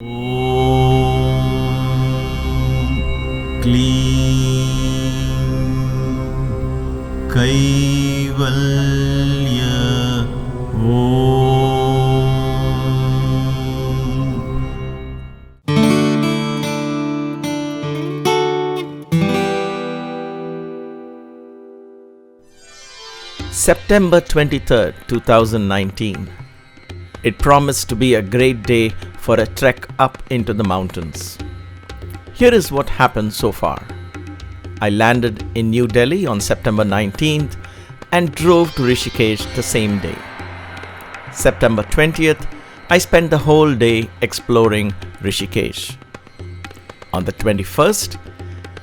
Om Klim Kaivalya September 23rd, 2019. It promised to be a great day for a trek up into the mountains. Here is what happened so far. I landed in New Delhi on September 19th and drove to Rishikesh the same day. September 20th, I spent the whole day exploring Rishikesh. On the 21st,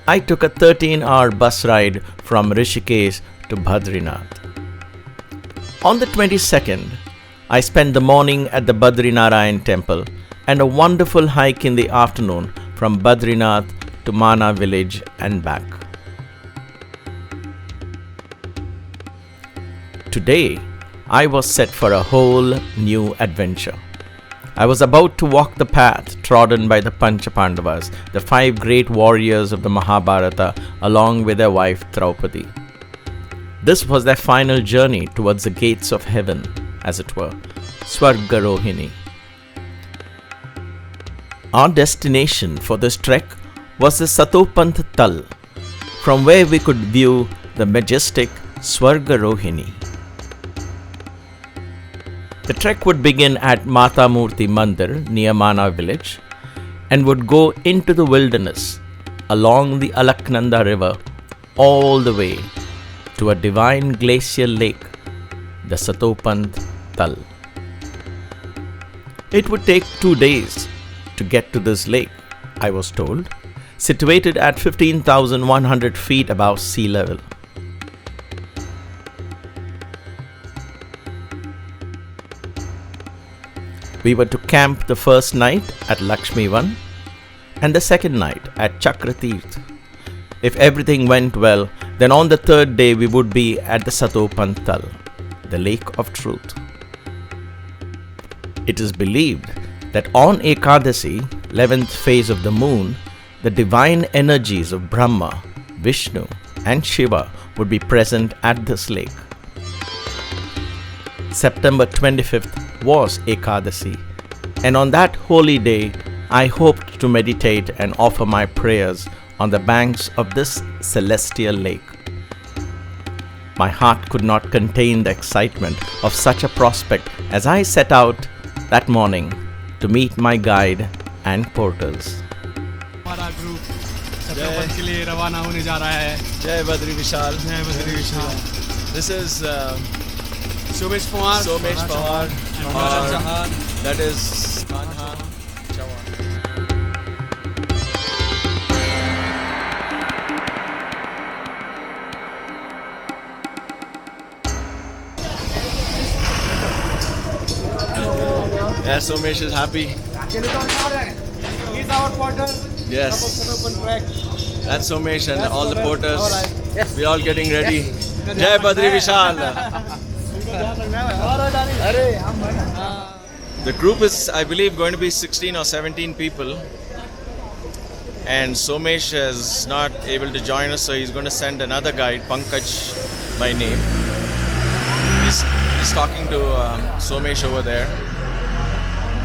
I took a 13-hour bus ride from Rishikesh to Badrinath. On the 22nd, I spent the morning at the Badrinath temple and a wonderful hike in the afternoon from Badrinath to Mana village and back. Today, I was set for a whole new adventure. I was about to walk the path trodden by the Pandavas, the 5 great warriors of the Mahabharata, along with their wife Draupadi. This was their final journey towards the gates of heaven, as it were, Swargarohini. Our destination for this trek was the Satopanth Tal, from where we could view the majestic Swargarohini. The trek would begin at Mata Murti Mandir near Mana village and would go into the wilderness along the Alaknanda river all the way to a divine glacial lake, the Satopanth Tal. It would take 2 days to get to this lake, I was told, situated at 15,100 feet above sea level. We were to camp the first night at Lakshmivan and the second night at Chakratirth. If everything went well, then on the 3rd day we would be at the Satopanth Tal, the lake of truth. It is believed that on Ekadasi, 11th phase of the moon, the divine energies of Brahma, Vishnu and Shiva would be present at this lake. September 25th was Ekadasi, and on that holy day, I hoped to meditate and offer my prayers on the banks of this celestial lake. My heart could not contain the excitement of such a prospect as I set out that morning to meet my guide and porters. हमारा group Satopanth के लिए रवाना होने जा रहा है. जय बद्री विशाल. जय Badri Vishal. This is Somesh Pawar. Somesh Panwar. और That is Kanha. Yeah, Somesh is happy. He's our porter. Yes. Satopanth Trek. That's Somesh and all the porters. We're all getting ready. Jai Badri Vishal. The group is, I believe, going to be 16 or 17 people. And Somesh is not able to join us, so he's going to send another guide, Pankaj by name. He's talking to Somesh over there.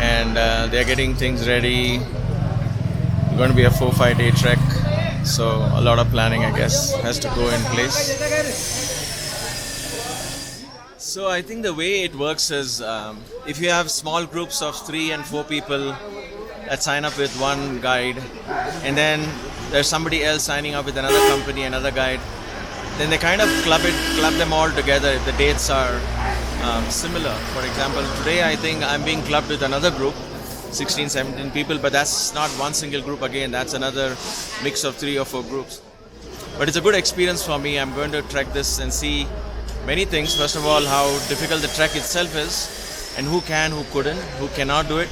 And they're getting things ready. It's going to be a 4-5 day trek, so a lot of planning, I guess, has to go in place. So I think the way it works is if you have small groups of 3 and 4 people that sign up with one guide, and then there's somebody else signing up with another company, another guide, then they kind of club them all together if the dates are similar. For example, today I think I'm being clubbed with another group, 16, 17 people, but that's not one single group again, that's another mix of 3 or 4 groups. But it's a good experience for me. I'm going to trek this and see many things. First of all, how difficult the trek itself is, and who can, who couldn't, who cannot do it.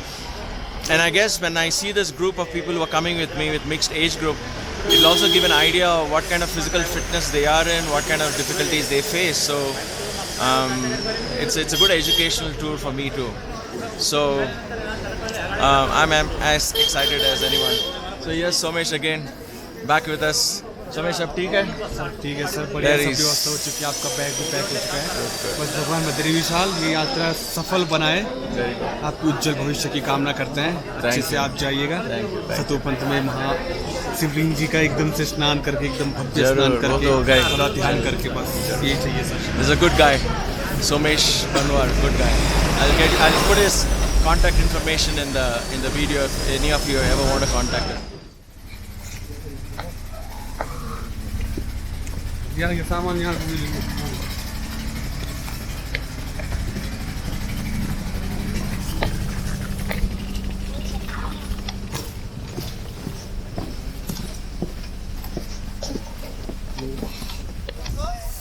And I guess when I see this group of people who are coming with me with mixed age group, it'll also give an idea of what kind of physical fitness they are in, what kind of difficulties they face. So it's a good educational tour for me too. So I'm as excited as anyone. So here's Somesh again, back with us. Somesh, अब ठीक है? ठीक है sir, बढ़िया सब व्यवस्था हो चुकी है, आपका बैग भी पैक हो चुका है। बस भगवान बद्री विशाल ये यात्रा सफल बनाए, आपकी उज्जवल भविष्य की कामना करते हैं। अच्छे से आप जाइएगा। सतोपंथ में महा शिवलिंग जी का एकदम से स्नान करके, एकदम भव्य स्नान करके, थोड़ा ध्यान करके, बस यही चाहिए sir. There's a good guy, Somesh Panwar, good guy. I'll put his contact information in the video if any of you ever want to contact him. ये सामान यहाँ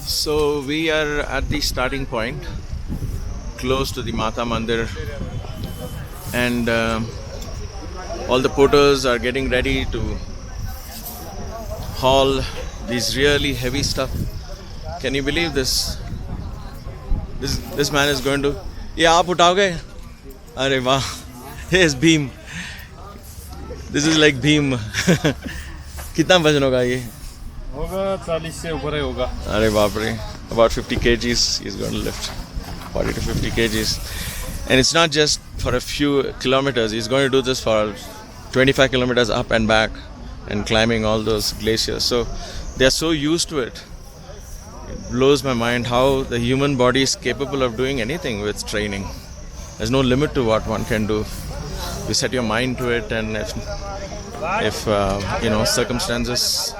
So we are at the starting point, close to the Mata Mandir, and all the porters are getting ready to haul these really heavy stuff. Can you believe this? This man is going to. ये आप उठाओगे? अरे वाह! Yes, Bhim. This is like Bhim. कितना वजन होगा ये? होगा 40 से ऊपर ही होगा। अरे बाप रे! About 50 kgs he's going to lift. 40 to 50 kgs. And it's not just for a few kilometers. He's going to do this for 25 kilometers up and back and climbing all those glaciers. So they're so used to it. It blows my mind how the human body is capable of doing anything with training. There's no limit to what one can do. You set your mind to it, and if circumstances,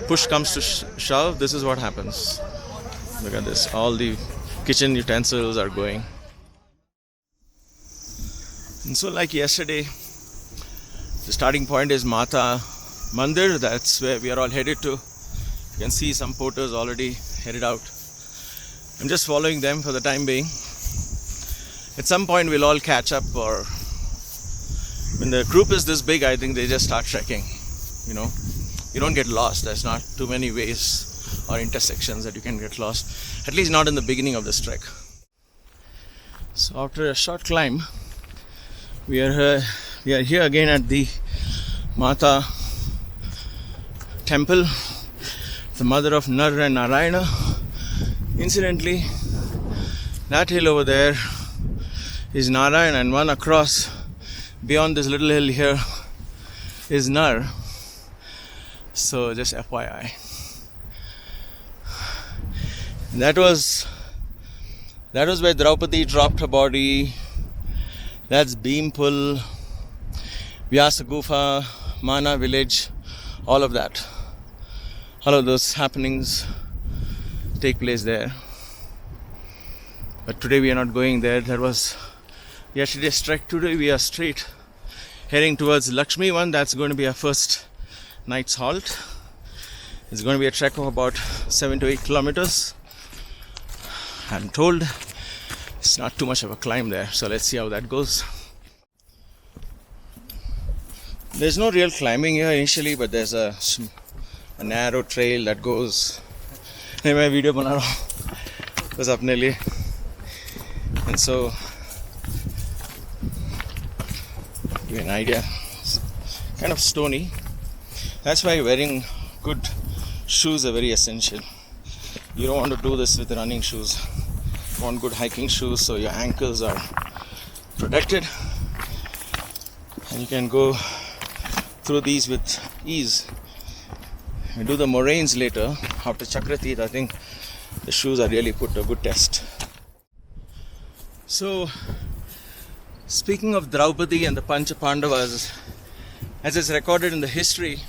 push comes to shove, this is what happens. Look at this. All the kitchen utensils are going. And so like yesterday, the starting point is Mata Mandir. That's where we are all headed to. You can see some porters already headed out. I'm just following them for the time being. At some point we'll all catch up, or when the group is this big, I think they just start trekking. You don't get lost. There's not too many ways or intersections that you can get lost. At least not in the beginning of this trek. So after a short climb, we are here again at the Mata temple, the mother of Nar and Narayana. Incidentally, that hill over there is Narayana, and one across beyond this little hill here is Nar. So just FYI. That was where Draupadi dropped her body. That's Bhimpul, Vyasa Gufa, Mana village, all of that. All of those happenings take place there. But today we are not going there. That was yesterday's trek. Today we are straight heading towards Lakshmi one. That's going to be our first night's halt. It's going to be a trek of about 7 to 8 kilometers. I'm told it's not too much of a climb there, so let's see how that goes. There's no real climbing here initially, but there's a narrow trail that goes. मैं video बना रहा हूँ बस अपने लिए, and so give you an idea. It's kind of stony. That's why wearing good shoes are very essential. You don't want to do this with running shoes. You want good hiking shoes so your ankles are protected and you can go through these with ease. We do the moraines later after Chakratit. I think the shoes are really put to a good test. So, speaking of Draupadi and the Pancha Pandavas, as is recorded in the history,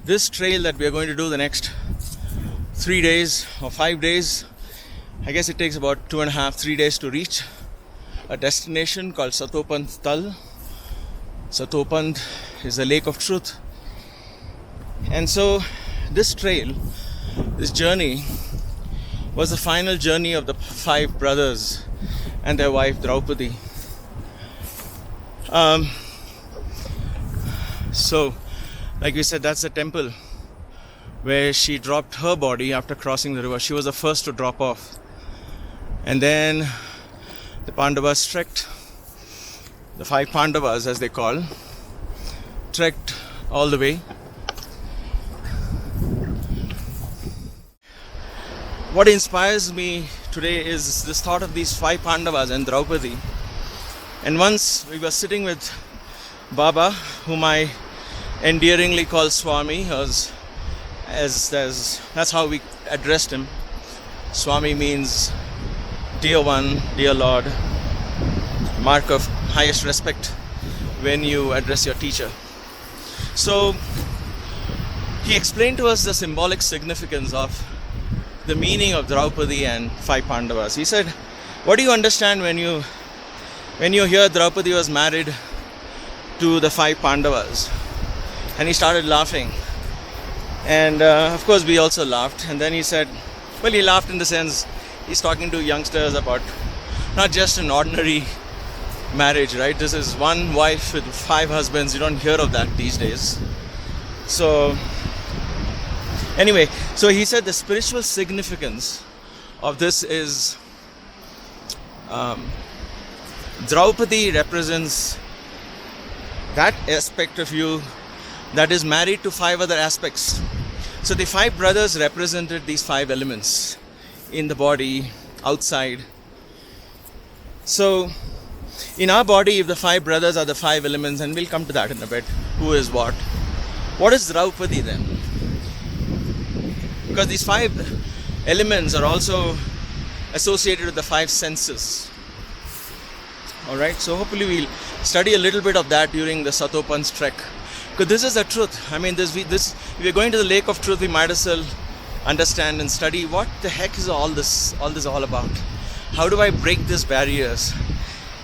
this trail that we are going to do the next 3 days or 5 days, I guess it takes about 2.5-3 days to reach a destination called Satopanth Tal. Satopanth is the lake of truth. And so this trail, this journey, was the final journey of the 5 brothers and their wife Draupadi. So, like we said, that's the temple where she dropped her body after crossing the river. She was the first to drop off. And then the Pandavas trekked the 5 Pandavas, as they call, trekked all the way. What inspires me today is this thought of these 5 Pandavas and Draupadi. And once we were sitting with Baba, whom I endearingly call Swami, as that's how we addressed him. Swami means dear one, dear Lord, mark of highest respect when you address your teacher. So he explained to us the symbolic significance of the meaning of Draupadi and 5 Pandavas. He said, what do you understand when you hear Draupadi was married to the 5 Pandavas? And he started laughing. And of course we also laughed. And then he said, well, he laughed in the sense he's talking to youngsters about not just an ordinary marriage, right? This is one wife with 5 husbands. You don't hear of that these days. So anyway, so he said the spiritual significance of this is Draupadi represents that aspect of you that is married to 5 other aspects. So the 5 brothers represented these 5 elements in the body, outside. So in our body, if the 5 brothers are the 5 elements, and we'll come to that in a bit, who is what is Draupadi then? Because these 5 elements are also associated with the 5 senses. Alright, so hopefully we'll study a little bit of that during the Satopanth Trek. Because this is the truth. I mean, if we're going to the lake of truth, we might as well understand and study what the heck is all this all about. How do I break these barriers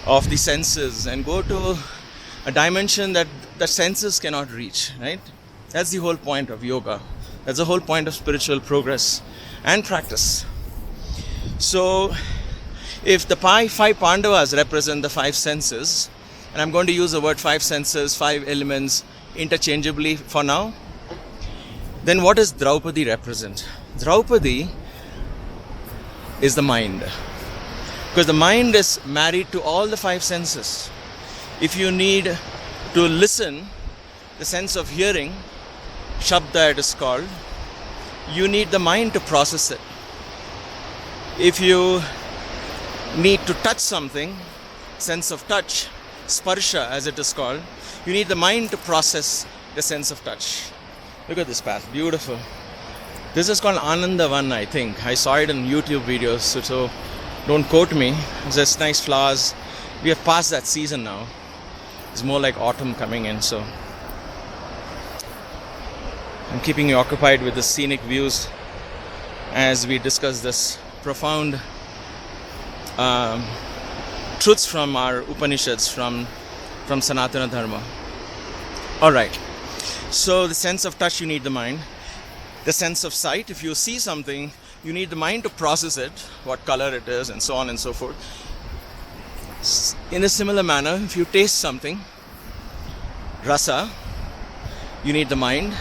of the senses and go to a dimension that the senses cannot reach, right? That's the whole point of yoga. That's the whole point of spiritual progress and practice. So, if the 5 Pandavas represent the 5 senses, and I'm going to use the word 5 senses, 5 elements interchangeably for now, then what does Draupadi represent? Draupadi is the mind. Because the mind is married to all the 5 senses. If you need to listen, the sense of hearing, Shabda it is called, you need the mind to process it. If you need to touch something, sense of touch, Sparsha as it is called, you need the mind to process the sense of touch. Look at this path, beautiful. This is called Anandavan, I think. I saw it in YouTube videos, so don't quote me. It's just nice flowers. We have passed that season now. It's more like autumn coming in, so I'm keeping you occupied with the scenic views as we discuss this profound truths from our Upanishads, from Sanatana Dharma. Alright, so the sense of touch, you need the mind. The sense of sight, if you see something, you need the mind to process it, what color it is, and so on and so forth. In a similar manner, if you taste something, rasa, you need the mind.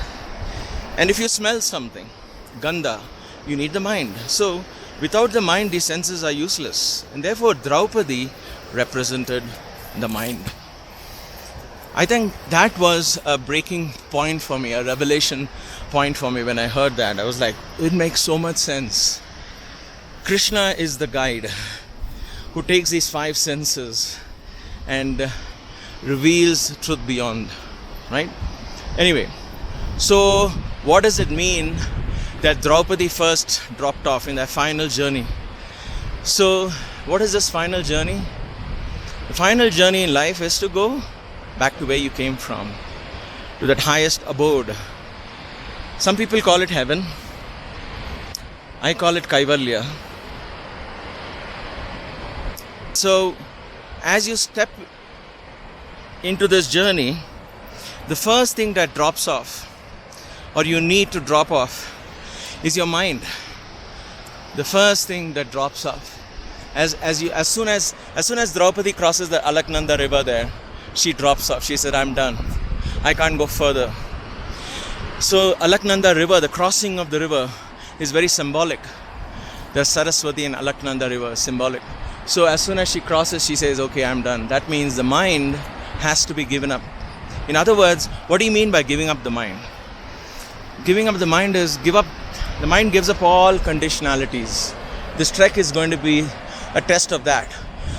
And if you smell something, gandha, you need the mind. So, without the mind, these senses are useless. And therefore, Draupadi represented the mind. I think that was a breaking point for me, a revelation point for me when I heard that. I was like, it makes so much sense. Krishna is the guide who takes these 5 senses and reveals truth beyond, right? Anyway, so what does it mean that Draupadi first dropped off in that final journey? So what is this final journey? The final journey in life is to go back to where you came from, to that highest abode. Some people call it heaven. I call it Kaivalya. So, as you step into this journey, the first thing that drops off, or you need to drop off, is your mind. The first thing that drops off. As soon as Draupadi crosses the Alaknanda river there, she drops off. She said, I'm done. I can't go further. So Alaknanda river, the crossing of the river is very symbolic. The Saraswati and Alaknanda river is symbolic. So as soon as she crosses, she says, okay, I'm done. That means the mind has to be given up. In other words, what do you mean by giving up the mind? Giving up the mind is the mind gives up all conditionalities. This trek is going to be a test of that.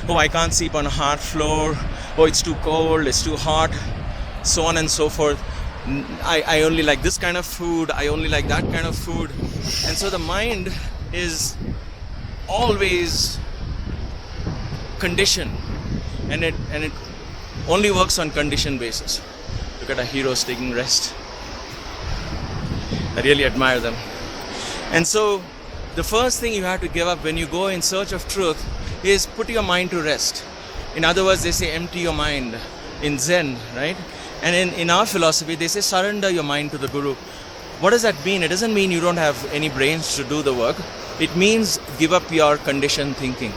Oh, I can't sleep on a hard floor. Oh, it's too cold, it's too hot, so on and so forth. I only like this kind of food, I only like that kind of food. And so the mind is always conditioned, and it only works on condition basis. Look at our heroes taking rest. I really admire them. And so the first thing you have to give up when you go in search of truth is put your mind to rest. In other words, they say empty your mind in Zen, right? And in our philosophy, they say surrender your mind to the Guru. What does that mean? It doesn't mean you don't have any brains to do the work. It means give up your conditioned thinking.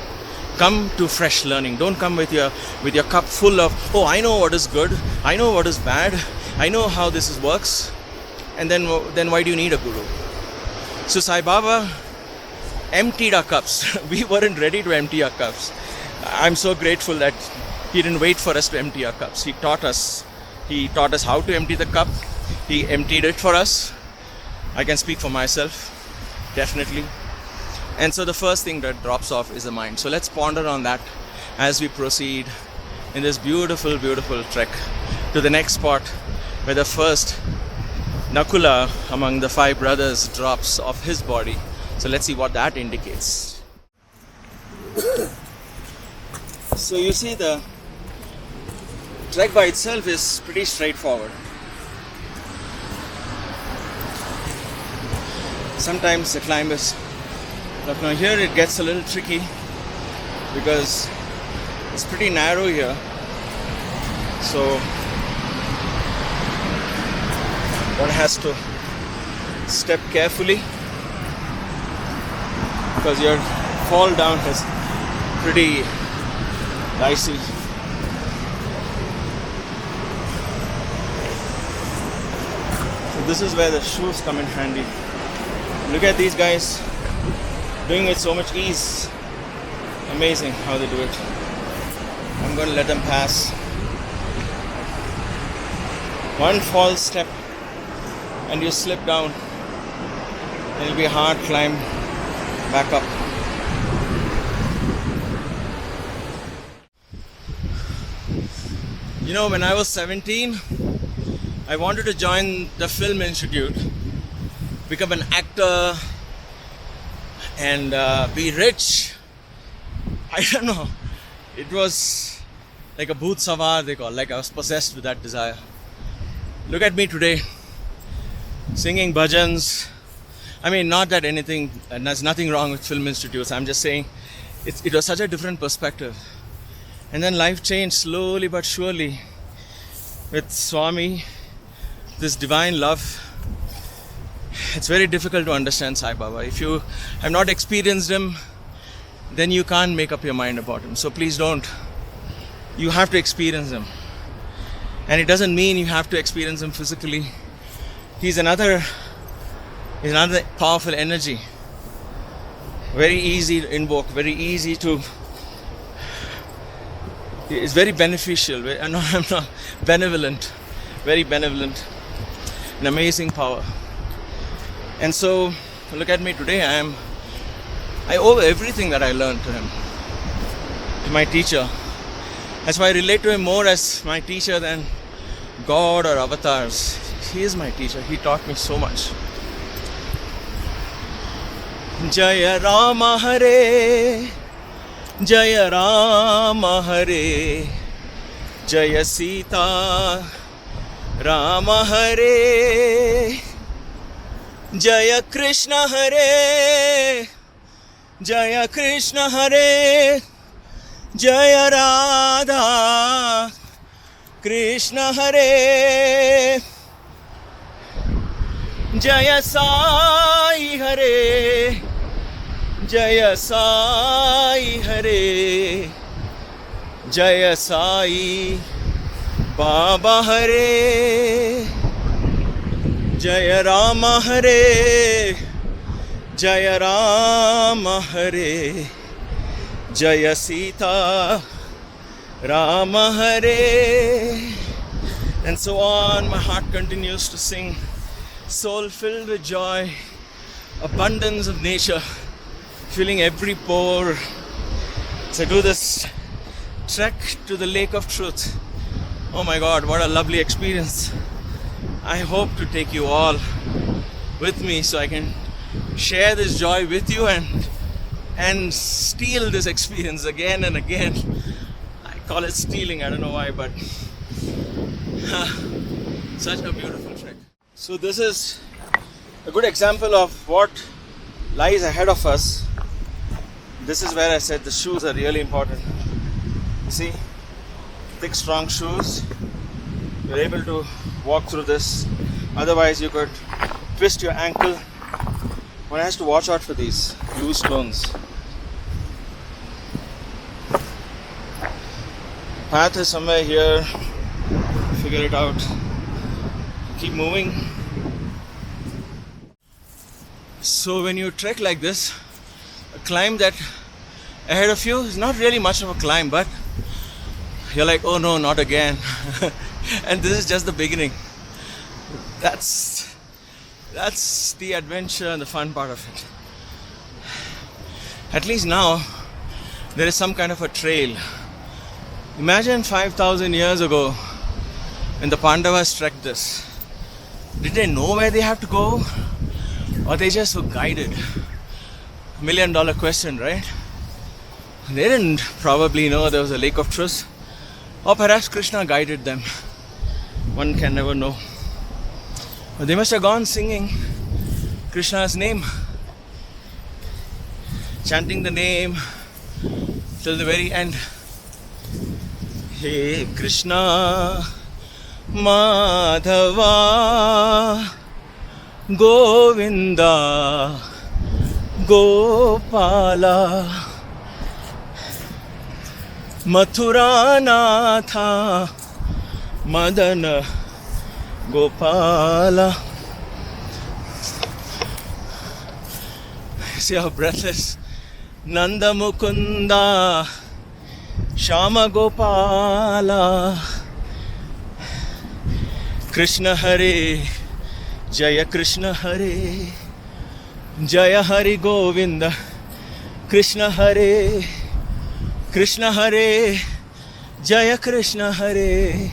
Come to fresh learning. Don't come with your cup full of, oh, I know what is good, I know what is bad, I know how this works. And then why do you need a guru? So Sai Baba emptied our cups. We weren't ready to empty our cups. I'm so grateful that he didn't wait for us to empty our cups. He taught us how to empty the cup. He emptied it for us. I can speak for myself, definitely. And so the first thing that drops off is the mind. So let's ponder on that as we proceed in this beautiful, beautiful trek to the next spot where the first Nakula among the 5 brothers drops off his body. So let's see what that indicates. So you see, the trek by itself is pretty straightforward. Sometimes the climb is, but now here it gets a little tricky because it's pretty narrow here. So one has to step carefully because your fall down is pretty dicey. So this is where the shoes come in handy. Look at these guys doing it so much ease. Amazing how they do it. I'm going to let them pass. One false step and you slip down. It'll be a hard climb back up. You know, when I was 17, I wanted to join the film institute, become an actor and be rich. I don't know. It was like a bhoot savar, they call, like I was possessed with that desire. Look at me today, singing bhajans. I mean, not that anything, and there's nothing wrong with film institutes. I'm just saying it was such a different perspective. And then life changed slowly but surely with Swami, this divine love. It's very difficult to understand Sai Baba. If you have not experienced him, then you can't make up your mind about him. So please don't. You have to experience him. And it doesn't mean you have to experience him physically. He's another powerful energy. Very easy to invoke, very easy to... It's very beneficial. I'm not benevolent. Very benevolent. An amazing power. And so, look at me today. I owe everything that I learned to him, to my teacher. That's why I relate to him more as my teacher than God or avatars. He is my teacher. He taught me so much. Jaya Rama Hare, Jaya Rama Hare, Jaya Sita Rama Hare, Jaya Krishna Hare, Jaya Krishna Hare, Jaya Radha Krishna Hare, Jaya Sai Hare, Jaya Sai Hare, Jaya Sai Baba Hare, Jaya Rama Hare, Jaya Rama Hare, Jaya Sita Rama Hare, and so on. My heart continues to sing, soul filled with joy, abundance of nature, filling every pore. So I do this trek to the Lake of Truth. Oh my God, what a lovely experience. I hope to take you all with me so I can share this joy with you and steal this experience again and again. I call it stealing, I don't know why, but such a beautiful trek. So this is a good example of what lies ahead of us. This is where I said the shoes are really important. You see, thick strong shoes, you're able to walk through this. Otherwise you could twist your ankle. One has to watch out for these loose stones. Path is somewhere here. Figure it out. Keep moving. So when you trek like this, a climb that ahead of you is not really much of a climb, but you're like, oh no, not again. And this is just the beginning. That's the adventure and the fun part of it. At least now there is some kind of a trail. Imagine 5,000 years ago when the Pandavas trekked this. Did they know where they have to go, or they just were guided? $1 million question, right? They didn't probably know there was a Lake of Truth, or perhaps Krishna guided them. One can never know. But they must have gone singing Krishna's name, chanting the name till the very end. Hey Krishna Madhava Govinda Gopala Mathura Natha Madana Gopala. See how breathless. Nanda Mukunda Shama Gopala Krishna Hare Jaya Krishna Hare Jaya Hari Govinda Krishna Hare Krishna Hare Jaya Krishna Hare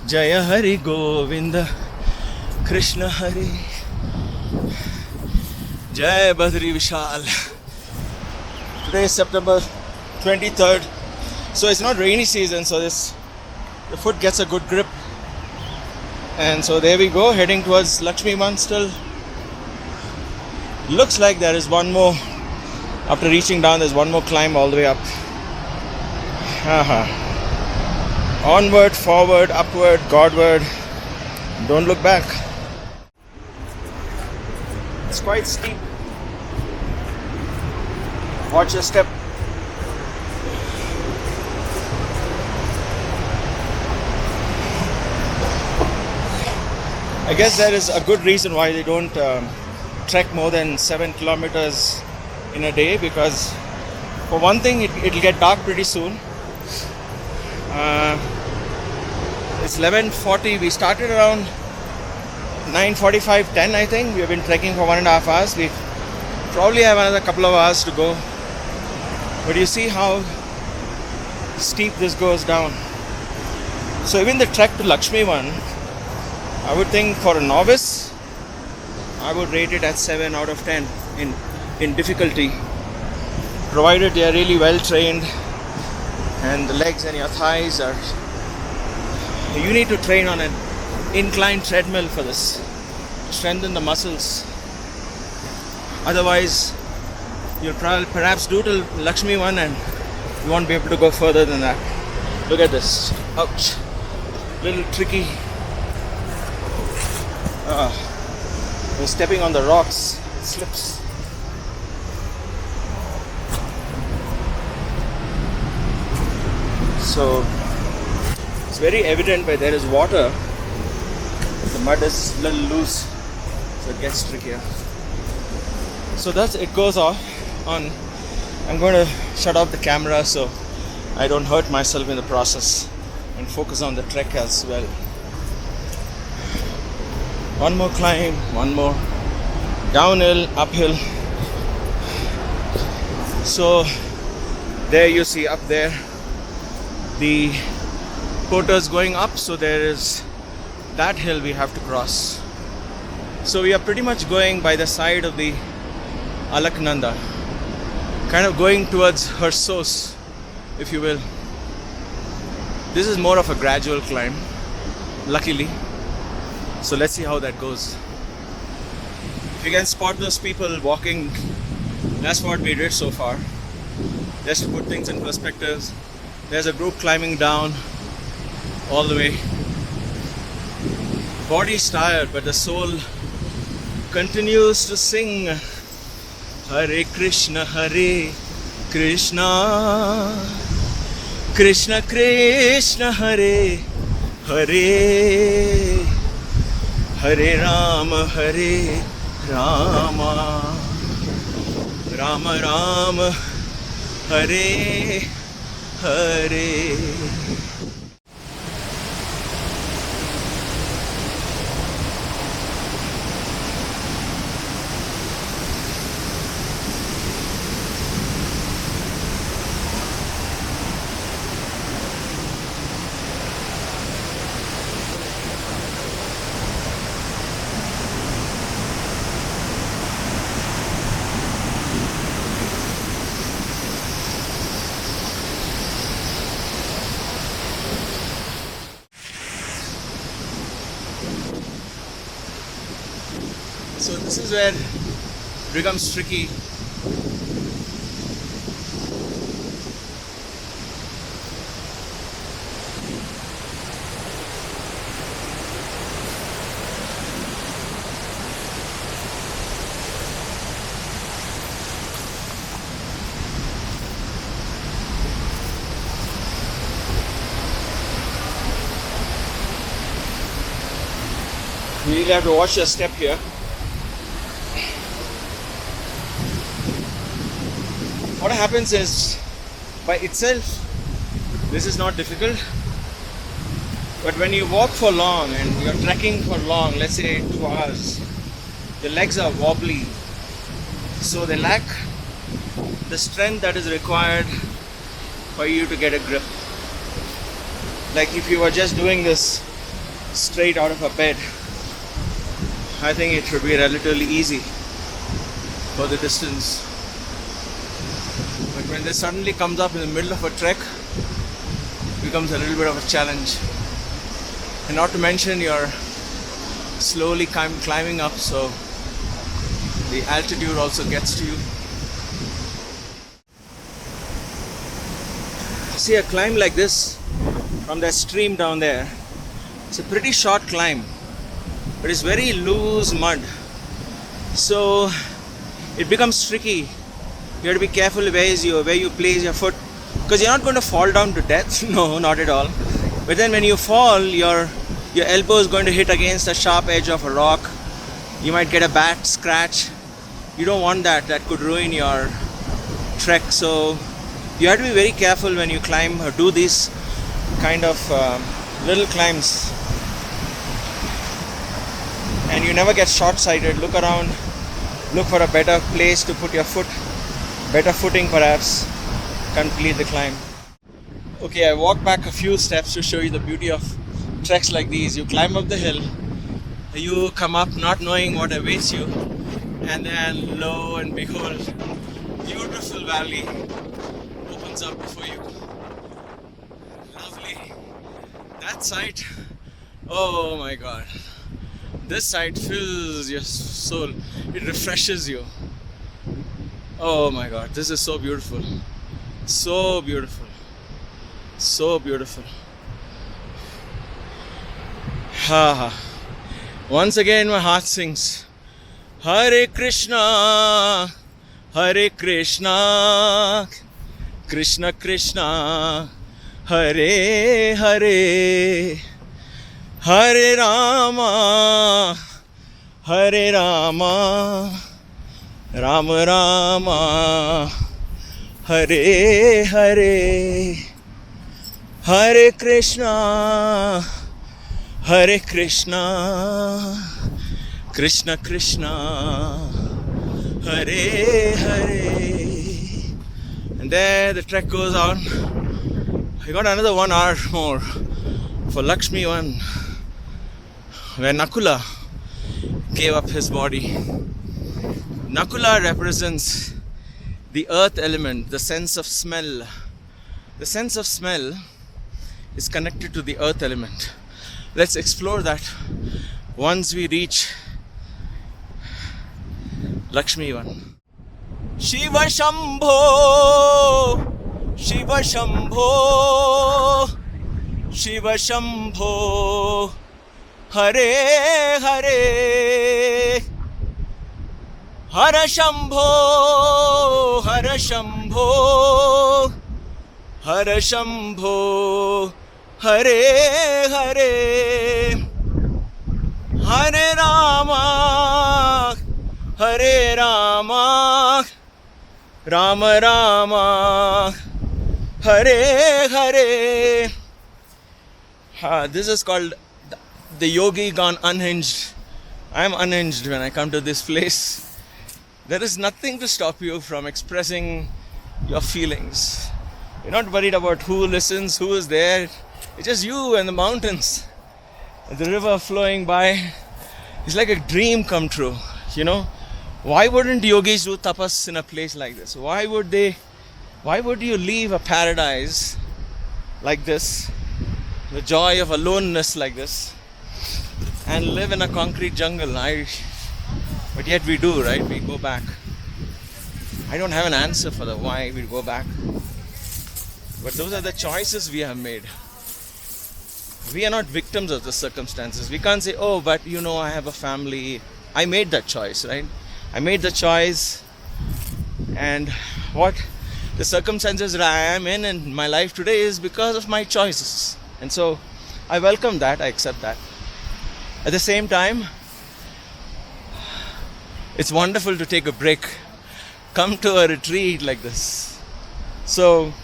Jaya Hari Govinda Krishna Hare Jai Badri Vishal. Today is September 23rd, so it's not rainy season, so the foot gets a good grip. And so there we go, heading towards Lakshmi Man. Still looks like there is one more. After reaching down, there's one more climb all the way up. Onward, forward, upward, Godward. Don't look back. It's quite steep. Watch your step. I guess there is a good reason why they don't trek more than 7 kilometers in a day, because for one thing it'll get dark pretty soon. It's 11:40. We started around 9:45, 10 I think. We have been trekking for 1.5 hours. We probably have another couple of hours to go. But you see how steep this goes down. So even the trek to Lakshmi Van, I would think for a novice, I would rate it at 7 out of 10 in difficulty, provided they are really well trained and the legs and your thighs are. You need to train on an inclined treadmill for this, strengthen the muscles. Otherwise, you'll perhaps do till Lakshmi Van and you won't be able to go further than that. Look at this. Ouch. Little tricky. We're stepping on the rocks. It slips. So it's very evident where there is water, the mud is a little loose, so it gets trickier. So it goes off on I'm going to shut off the camera so I don't hurt myself in the process and focus on the trek as well. One more climb, one more downhill, uphill. So there you see up there the porters going up, so there is that hill we have to cross. So we are pretty much going by the side of the Alaknanda, kind of going towards her source, if you will. This is more of a gradual climb, luckily. So let's see how that goes. If you can spot those people walking, that's what we did so far. Just to put things in perspective, there's a group climbing down all the way. Body's tired, but the soul continues to sing. Hare Krishna, Krishna Krishna Krishna, Hare Hare, Hare Rama, Rama Rama, Hare Hare. So this is where it becomes tricky. You really have to watch your step here. What happens is, by itself, this is not difficult. But when you walk for long and you're trekking for long, let's say 2 hours, the legs are wobbly. So they lack the strength that is required for you to get a grip. Like if you were just doing this straight out of a bed, I think it should be relatively easy for the distance. But when this suddenly comes up in the middle of a trek, it becomes a little bit of a challenge. And not to mention you're slowly climbing up, so the altitude also gets to you. See, a climb like this from that stream down there, it's a pretty short climb, but it's very loose mud, so it becomes tricky. You have to be careful where you place your foot, because you're not going to fall down to death. No, not at all. But then when you fall, your elbow is going to hit against the sharp edge of a rock. You might get a bad scratch. You don't want that. That could ruin your trek. So you have to be very careful when you climb or do these kind of little climbs. And you never get short-sighted. Look around. Look for a better place to put your foot. Better footing perhaps. Complete the climb. Okay, I walked back a few steps to show you the beauty of treks like these. You climb up the hill, you come up not knowing what awaits you, and then lo and behold, beautiful valley opens up before you. Lovely. That sight, oh my god. This sight fills your soul. It refreshes you. Oh my god, this is so beautiful. So beautiful. So beautiful. Once again my heart sings Hare Krishna, Hare Krishna, Krishna Krishna, Hare Hare, Hare Rama, Hare Rama, Rama Rama, Hare Hare, Hare Krishna, Hare Krishna, Krishna Krishna, Hare Hare. And there the trek goes on. I got another 1 hour more for Lakshmi one, where Nakula gave up his body. Nakula represents the earth element, the sense of smell. The sense of smell is connected to the earth element. Let's explore that once we reach Lakshmi one. Shiva Shambho, Shiva Shambho, Shiva Shambho, Hare Hare, Hara Shambho, Hara Shambho, Hara Shambho, Hare Hare, Hare Rama, Hare Rama, Rama Rama, Hare Hare. This is called the yogi gone unhinged. I am unhinged when I come to this place. There is nothing to stop you from expressing your feelings. You're not worried about who listens, who is there. It's just you and the mountains. And the river flowing by. It's like a dream come true, you know. Why wouldn't yogis do tapas in a place like this? Why would you leave a paradise like this, the joy of aloneness like this, and live in a concrete jungle? But yet we do, right? We go back. I don't have an answer for the why we go back. But those are the choices we have made. We are not victims of the circumstances. We can't say, oh, but you know, I have a family. I made that choice, right? I made the choice, and what the circumstances that I am in my life today is because of my choices. And so I welcome that, I accept that. At the same time, it's wonderful to take a break, come to a retreat like this. So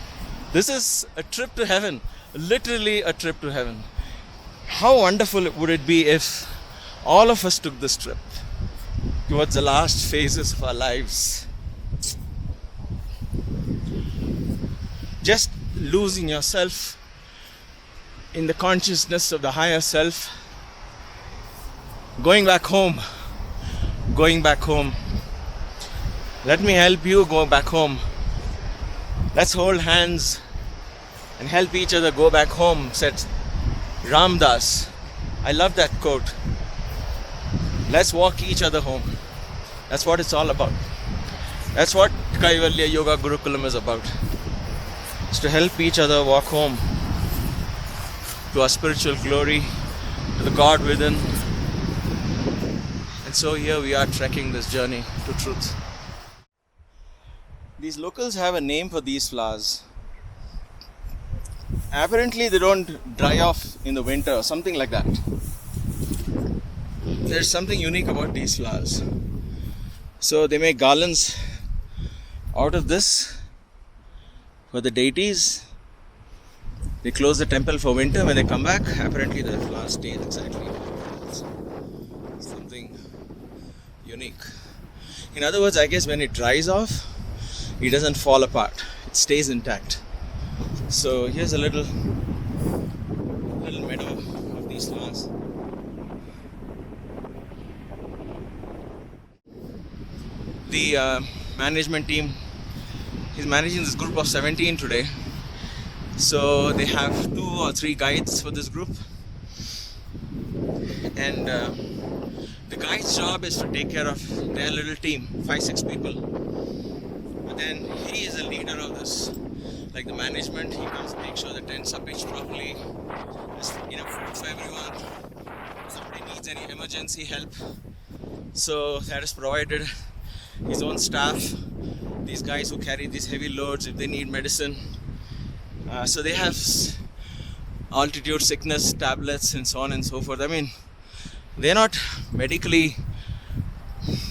this is a trip to heaven, literally a trip to heaven. How wonderful would it be if all of us took this trip towards the last phases of our lives? Just losing yourself in the consciousness of the higher self, going back home. Let me help you go back home. Let's hold hands and help each other go back home, said Ram Das. I love that quote. Let's walk each other home. That's what it's all about. That's what Kaivalya Yoga Gurukulam is about. It's to help each other walk home to our spiritual glory, to the God within. And so here we are trekking this journey to truth. These locals have a name for these flowers. Apparently they don't dry off in the winter or something like that. There's something unique about these flowers. So they make garlands out of this for the deities. They close the temple for winter. When they come back, apparently the flower stays exactly. So something unique. In other words, I guess when it dries off, it doesn't fall apart. It stays intact. So here's a little meadow of these flowers. The management team is managing this group of 17 today. So they have 2 or 3 guides for this group. And the guide's job is to take care of their little team, 5-6 people. But then he is a leader of this. Like the management, he comes to make sure the tents are pitched properly. There's enough food for everyone. If somebody needs any emergency help, so that is provided. His own staff, these guys who carry these heavy loads if they need medicine. So they have altitude sickness tablets and so on and so forth. I mean, they're not medically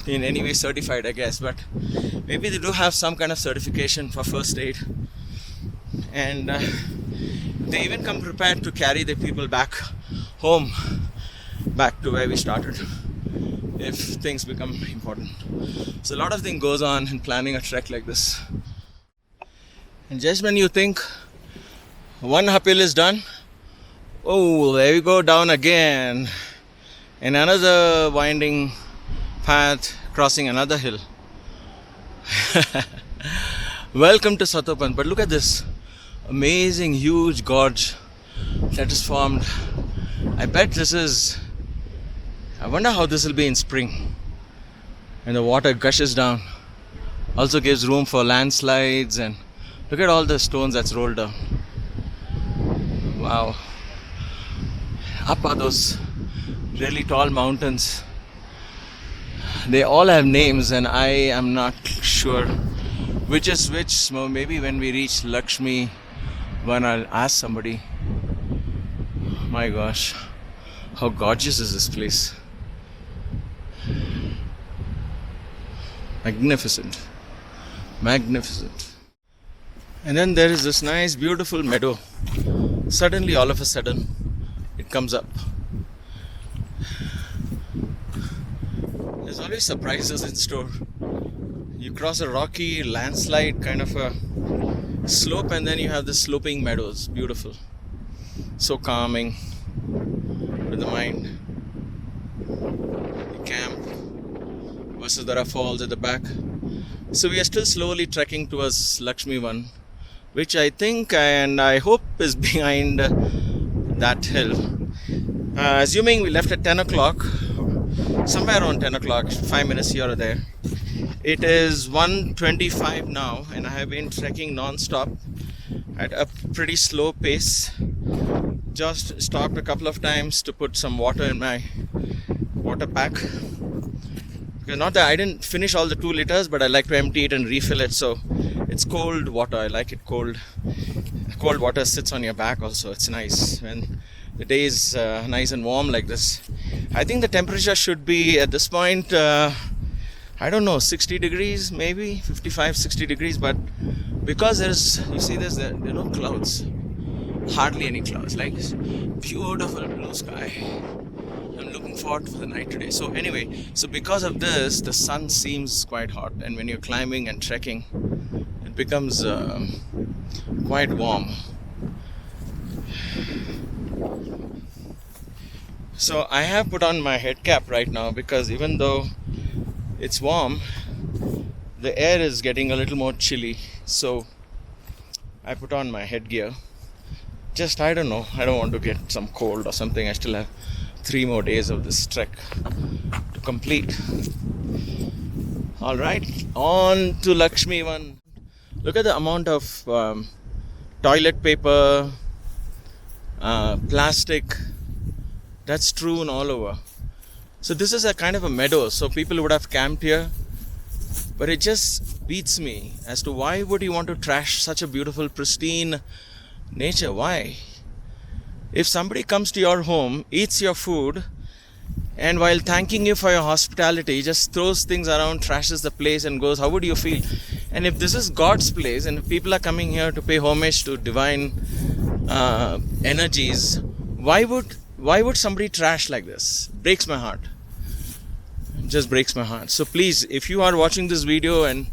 in any way certified, I guess, but maybe they do have some kind of certification for first aid, and they even come prepared to carry the people back home, back to where we started, if things become important. So a lot of things goes on in planning a trek like this. And just when you think one uphill is done, oh, there we go down again, and another winding path crossing another hill. Welcome to Satopanth. But look at this amazing huge gorge that is formed. I wonder how this will be in spring, and the water gushes down. Also gives room for landslides, and look at all the stones that's rolled down. Wow. Up are those really tall mountains. They all have names, and I am not sure which is which. So maybe when we reach Lakshmi one, I'll ask somebody. My gosh, how gorgeous is this place? Magnificent. Magnificent. And then there is this nice beautiful meadow. Suddenly, all of a sudden, it comes up. There's always surprises in store. You cross a rocky landslide kind of a slope, and then you have the sloping meadows. Beautiful. So calming with the mind. The camp versus there are falls at the back. So we are still slowly trekking towards Lakshmi one, which I think and I hope is behind that hill. Assuming we left at 10 o'clock, somewhere around 10 o'clock, 5 minutes here or there. It is 1:25 now, and I have been trekking non-stop at a pretty slow pace. Just stopped a couple of times to put some water in my water pack. Not that I didn't finish all the 2 liters, but I like to empty it and refill it. So it's cold water. I like it cold. Cold water sits on your back also. It's nice when the day is nice and warm like this. I think the temperature should be at this point, I don't know, 60 degrees, maybe 55, 60 degrees. But because there's no clouds, hardly any clouds, like beautiful blue sky. I'm looking forward for the night today. So anyway, because of this, the sun seems quite hot, and when you're climbing and trekking, it becomes quite warm. So I have put on my head cap right now because even though it's warm, the air is getting a little more chilly. So I put on my headgear. Just, I don't know, I don't want to get some cold or something. I still have 3 more days of this trek to complete. Alright, on to Lakshmi one. Look at the amount of toilet paper, plastic that's strewn all over. So this is a kind of a meadow, so people would have camped here. But it just beats me as to why would you want to trash such a beautiful, pristine nature? Why? If somebody comes to your home, eats your food, and while thanking you for your hospitality, just throws things around, trashes the place and goes, how would you feel? And if this is God's place and if people are coming here to pay homage to divine energies, why would somebody trash like this? Breaks my heart. It just breaks my heart. So please, if you are watching this video and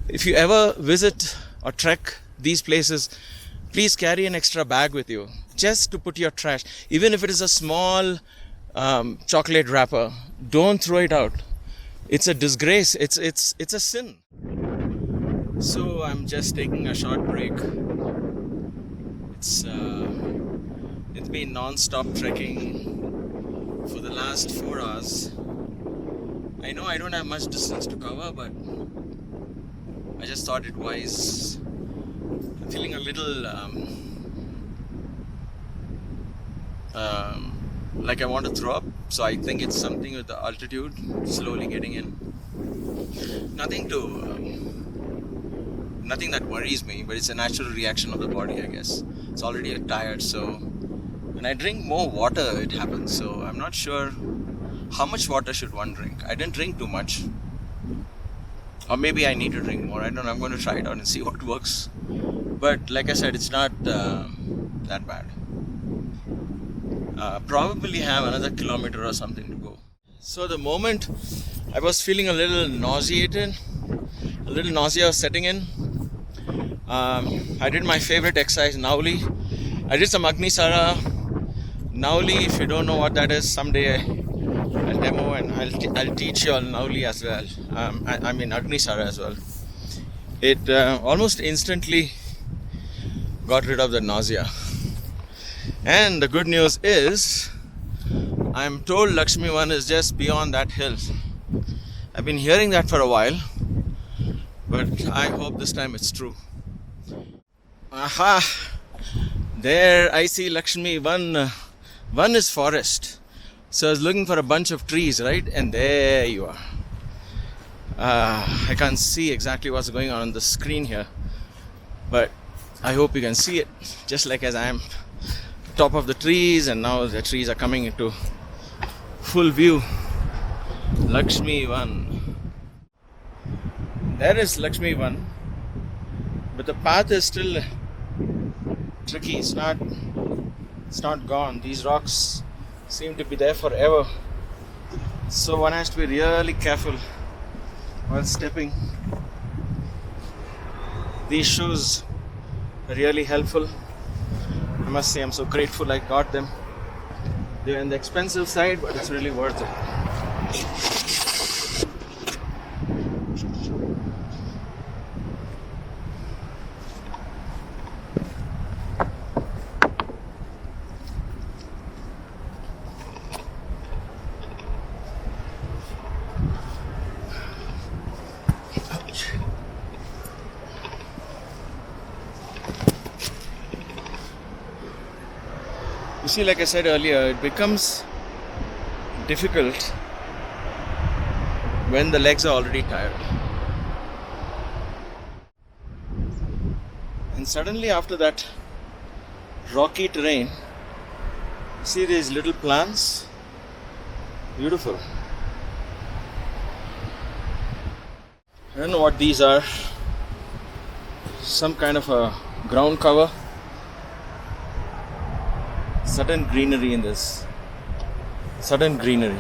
if you ever visit or trek these places, please carry an extra bag with you just to put your trash. Even if it is a small chocolate wrapper, don't throw it out. It's a disgrace. It's a sin. So I'm just taking a short break. It's been non-stop trekking for the last 4 hours. I know I don't have much distance to cover, but I just thought it wise. I'm feeling a little like I want to throw up, so I think it's something with the altitude, slowly getting in. Nothing that worries me, but it's a natural reaction of the body, I guess. It's already tired, so when I drink more water, it happens. So I'm not sure how much water should one drink? I didn't drink too much. Or maybe I need to drink more. I don't know. I'm going to try it out and see what works. But like I said, it's not that bad. Probably have another kilometer or something to go. So the moment I was feeling a little nauseated, a little nausea was setting in, I did my favorite exercise, Nauli. I did some Agnisara. Nauli, if you don't know what that is, someday I'll demo and I'll teach you all Nauli as well. I mean Agnisara as well. It almost instantly got rid of the nausea. And the good news is, I'm told Lakshmi 1 is just beyond that hill. I've been hearing that for a while, but I hope this time it's true. Aha! There I see Lakshmi 1. 1 is forest. So I was looking for a bunch of trees, right? And there you are. I can't see exactly what's going on the screen here, but I hope you can see it, just like as I am top of the trees, and now the trees are coming into full view. Lakshmi 1. There is Lakshmi 1, but the path is still tricky. It's not gone. These rocks seem to be there forever, so one has to be really careful while stepping. These shoes are really helpful. I must say I'm so grateful I got them. They're on the expensive side, but it's really worth it. You see, like I said earlier, it becomes difficult when the legs are already tired. And suddenly after that rocky terrain, see these little plants? Beautiful. I don't know what these are. Some kind of a ground cover. Sudden greenery in this. Sudden greenery.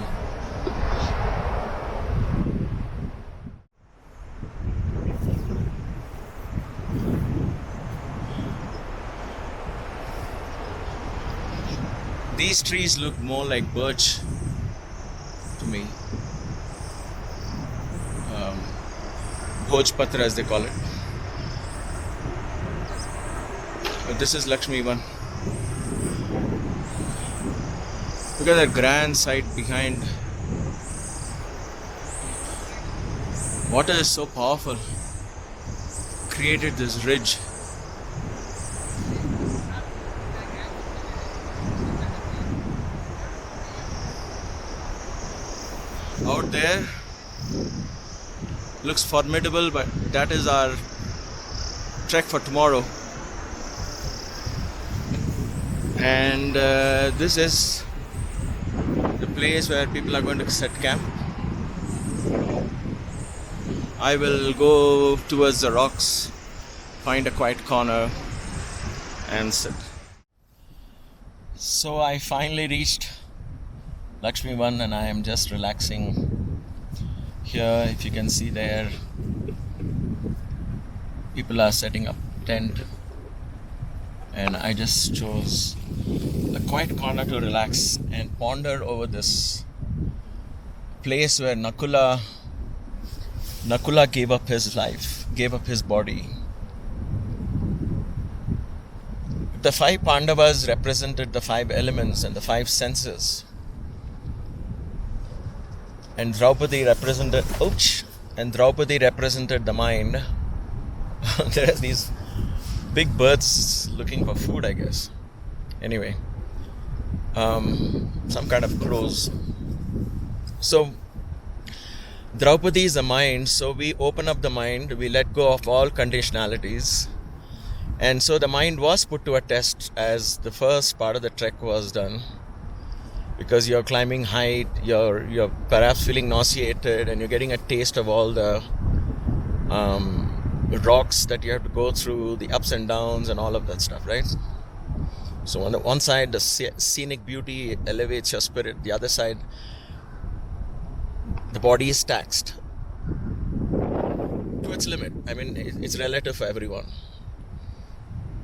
These trees look more like birch to me. Bhojpatra as they call it. But this is Lakshmi 1. Look at that grand sight behind. Water is so powerful. Created this ridge. Out there looks formidable, but that is our trek for tomorrow. And this is the place where people are going to set camp. I will go towards the rocks, find a quiet corner and sit. So I finally reached Lakshmi 1 and I am just relaxing here. If you can see there, people are setting up tent, and I just chose a quiet corner to relax and ponder over this place where Nakula gave up his life, gave up his body. The 5 Pandavas represented the 5 elements and the 5 senses. And Draupadi represented the mind. There are these big birds looking for food, I guess. Anyway, some kind of crows. So Draupadi is the mind, so we open up the mind, we let go of all conditionalities. And so the mind was put to a test as the first part of the trek was done. because you're climbing height, you're perhaps feeling nauseated, and you're getting a taste of all the rocks that you have to go through, the ups and downs and all of that stuff, right? So on the one side, the scenic beauty elevates your spirit. The other side, the body is taxed to its limit. I mean, it's relative for everyone.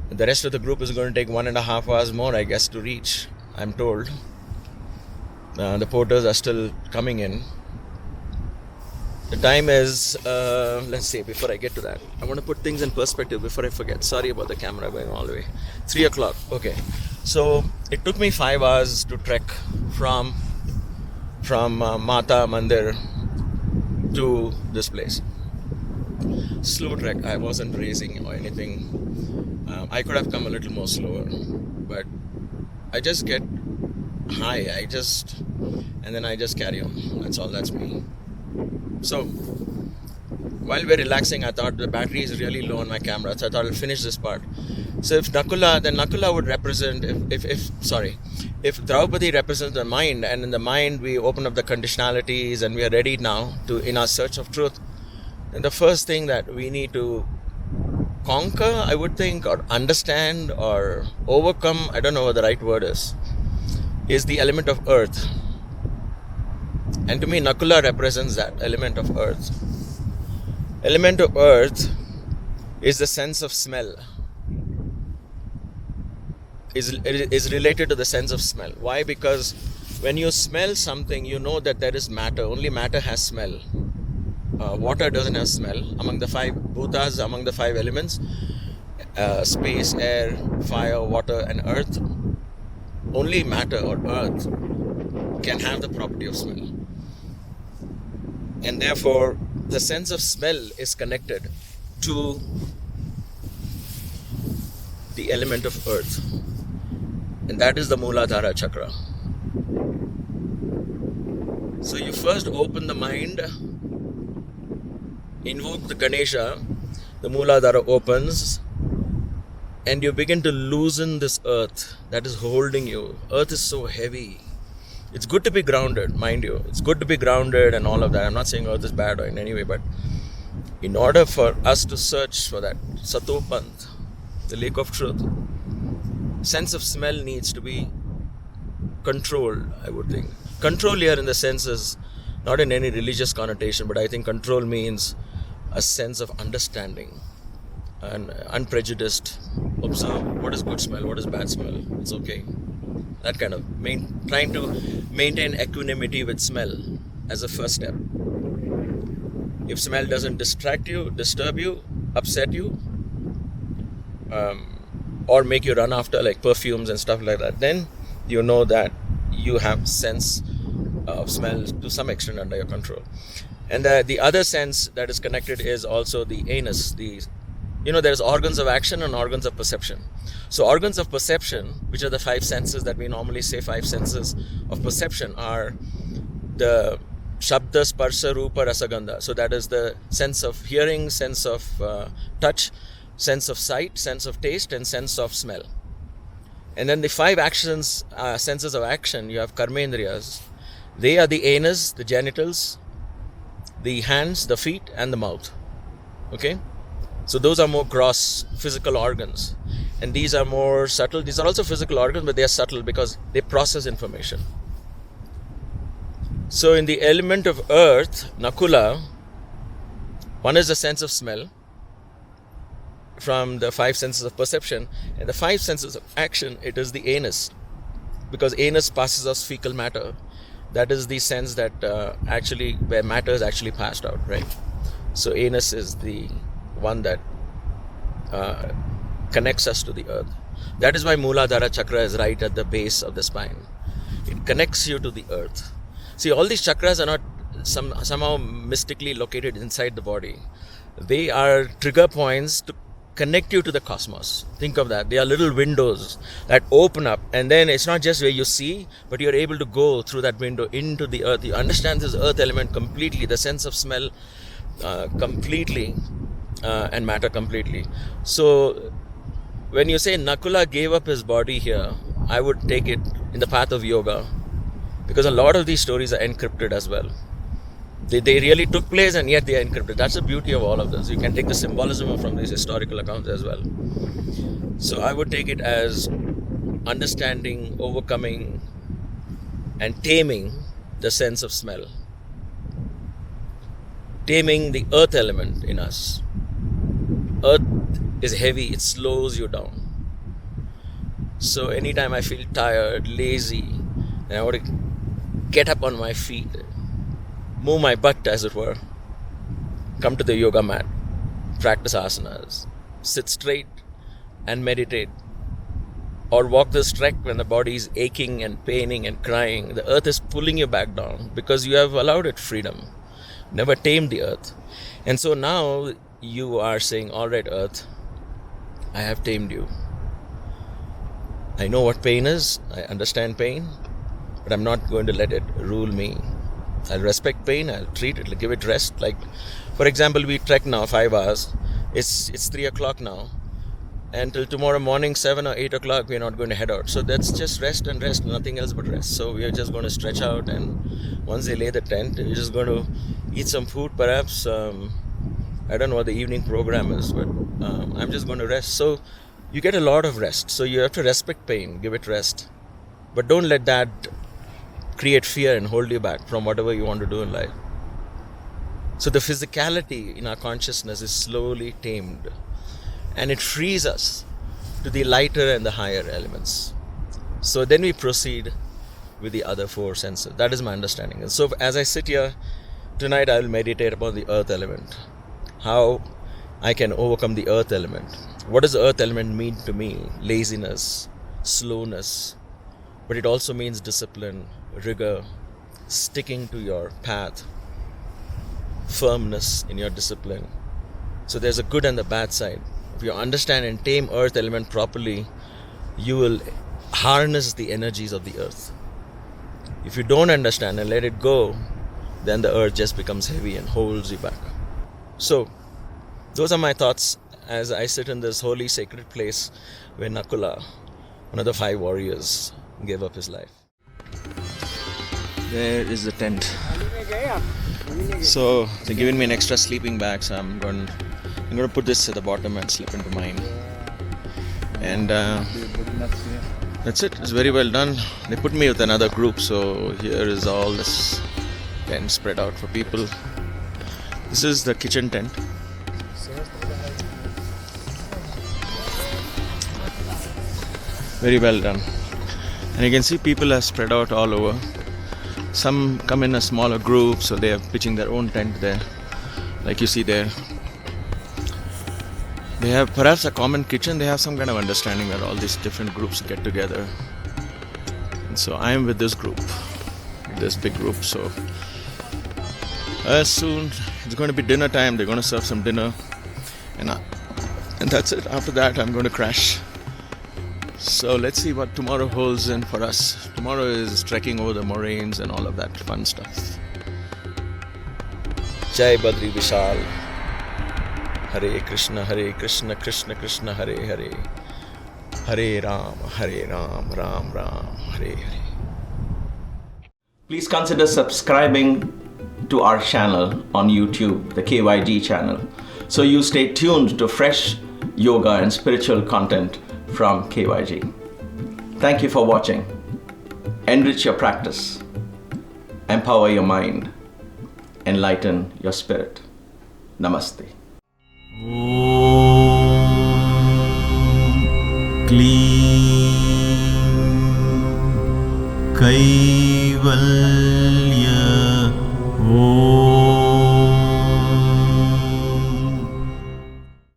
The rest of the group is going to take 1.5 hours more, I guess, to reach, I'm told. The porters are still coming in. The time is, let's see, before I get to that, I want to put things in perspective before I forget. Sorry about the camera going all the way. 3 o'clock, okay. So it took me 5 hours to trek from Mata Mandir to this place. Slow trek, I wasn't racing or anything. I could have come a little more slower, but I just get high, and then I just carry on. That's me. So, while we're relaxing, I thought the battery is really low on my camera, so I thought I'll finish this part. So if Nakula would represent, if Draupadi represents the mind, and in the mind we open up the conditionalities and we are ready now in our search of truth, then the first thing that we need to conquer, I would think, or understand, or overcome, I don't know what the right word is the element of earth. And to me, Nakula represents that element of earth. Element of earth is the sense of smell. Is related to the sense of smell. Why? Because when you smell something, you know that there is matter. Only matter has smell. Water doesn't have smell. Among the 5 bhutas, among the 5 elements, space, air, fire, water and earth, only matter or earth can have the property of smell. And therefore, the sense of smell is connected to the element of earth. And that is the Mooladhara Chakra. So you first open the mind, invoke the Ganesha, the Mooladhara opens, and you begin to loosen this earth that is holding you. Earth is so heavy. It's good to be grounded, mind you. It's good to be grounded and all of that. I'm not saying earth is bad or in any way, but in order for us to search for that Satopanth, the lake of truth, sense of smell needs to be controlled, I would think. Control here in the sense is not in any religious connotation, but I think control means a sense of understanding and unprejudiced. Observe what is good smell, what is bad smell. It's okay. That kind of trying to maintain equanimity with smell as a first step. If smell doesn't distract you, disturb you, upset you, or make you run after like perfumes and stuff like that, then you know that you have sense of smell to some extent under your control. And the other sense that is connected is also the anus. There's organs of action and organs of perception. So organs of perception, which are the 5 senses that we normally say 5 senses of perception, are the Shabda, Sparsha, Rupa, Rasagandha. So that is the sense of hearing, sense of touch, sense of sight, sense of taste, and sense of smell. And then the 5 actions, senses of action, you have karmendriyas. They are the anus, the genitals, the hands, the feet, and the mouth. Okay? So those are more gross physical organs. And these are more subtle. These are also physical organs, but they are subtle because they process information. So in the element of earth, Nakula, one is the sense of smell from the 5 senses of perception, and the 5 senses of action, it is the anus, because anus passes us fecal matter. That is the sense that where matter is actually passed out, right? So anus is the one that connects us to the earth. That is why Mooladhara Chakra is right at the base of the spine. It connects you to the earth. See, all these chakras are not somehow mystically located inside the body. They are trigger points to connect you to the cosmos. Think of that. They are little windows that open up, and then it's not just where you see, but you're able to go through that window into the earth. You understand this earth element completely, the sense of smell completely, and matter completely. So when you say Nakula gave up his body here, I would take it in the path of yoga. because a lot of these stories are encrypted as well. They really took place and yet they are encrypted. That's the beauty of all of this. You can take the symbolism from these historical accounts as well. So I would take it as understanding, overcoming, and taming the sense of smell. Taming the earth element in us. Earth is heavy, it slows you down. So anytime I feel tired, lazy, and I want to get up on my feet, move my butt as it were, come to the yoga mat, practice asanas, sit straight and meditate, or walk this trek when the body is aching and paining and crying. The earth is pulling you back down because you have allowed it freedom, never tamed the earth. And so now you are saying, all right, earth, I have tamed you. I know what pain is, I understand pain, but I'm not going to let it rule me. I'll respect pain, I'll treat it, give it rest. Like, for example, we trek now 5 hours. It's 3 o'clock now. And till tomorrow morning, 7 or 8 o'clock, we're not going to head out. So that's just rest and rest, nothing else but rest. So we're just going to stretch out, and once they lay the tent, we're just going to eat some food, perhaps. I don't know what the evening program is, but I'm just going to rest. So you get a lot of rest. So you have to respect pain, give it rest. But don't let that create fear and hold you back from whatever you want to do in life. So the physicality in our consciousness is slowly tamed, and it frees us to the lighter and the higher elements. So then we proceed with the other 4 senses. That is my understanding. And so as I sit here tonight, I will meditate upon the earth element, how I can overcome the earth element. What does the earth element mean to me? Laziness, slowness, but it also means discipline, rigor, sticking to your path, firmness in your discipline. So there's a good and the bad side. If you understand and tame earth element properly, you will harness the energies of the earth. If you don't understand and let it go, then the earth just becomes heavy and holds you back. So those are my thoughts as I sit in this holy sacred place where Nakula, one of the 5 warriors, gave up his life. There is the tent. So they're giving me an extra sleeping bag, so I'm going to put this at the bottom and slip into mine. And that's it. It's very well done. They put me with another group, so here is all this tent spread out for people. This is the kitchen tent. Very well done. And you can see people are spread out all over. Some come in a smaller group, so they are pitching their own tent there, like you see there. They have perhaps a common kitchen. They have some kind of understanding that all these different groups get together. And so I am with this group, this big group. So soon it's going to be dinner time. They're going to serve some dinner, and that's it. After that, I'm going to crash. So let's see what tomorrow holds in for us. Tomorrow is trekking over the moraines and all of that fun stuff. Jai Badri Vishal. Hare Krishna, Krishna Krishna, Hare Hare. Hare Ram, Ram Ram, Hare Hare. Please consider subscribing to our channel on YouTube, the KYG channel, so you stay tuned to fresh yoga and spiritual content from KYG. Thank you for watching. Enrich your practice, empower your mind, enlighten your spirit. Namaste. Kaivalya